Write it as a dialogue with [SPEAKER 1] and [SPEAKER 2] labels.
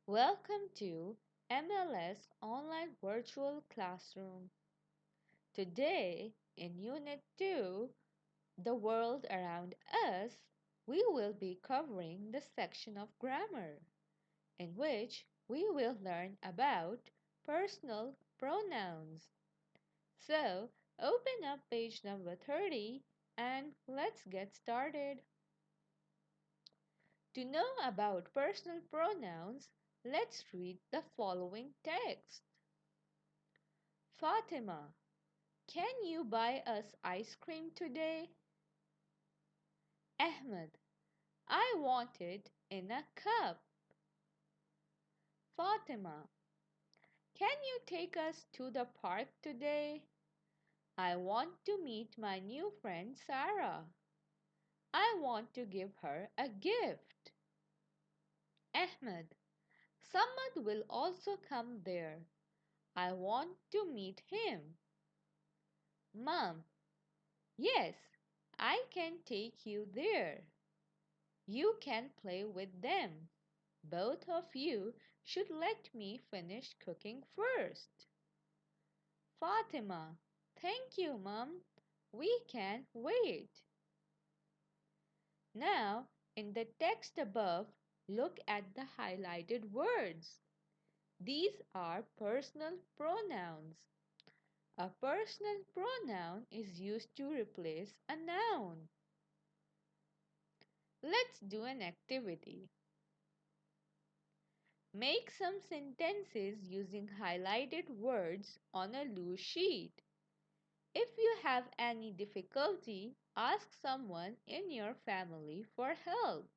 [SPEAKER 1] Welcome to MLS Online Virtual Classroom. Today, in Unit 2, The World Around Us, we will be covering the section of grammar, in which we will learn about personal pronouns. So, open up page number 30 and let's get started. To know about personal pronouns, let's read the following text. Fatima, can you buy us ice cream today? Ahmed, I want it in a cup. Fatima, can you take us to the park today? I want to meet my new friend Sarah. I want to give her a gift. Ahmed, Samad will also come there. I want to meet him. Mom, yes, I can take you there. You can play with them. Both of you should let me finish cooking first. Fatima, thank you, Mom. We can wait. Now, in the text above, look at the highlighted words. These are personal pronouns. A personal pronoun is used to replace a noun. Let's do an activity. Make some sentences using highlighted words on a loose sheet. If you have any difficulty, ask someone in your family for help.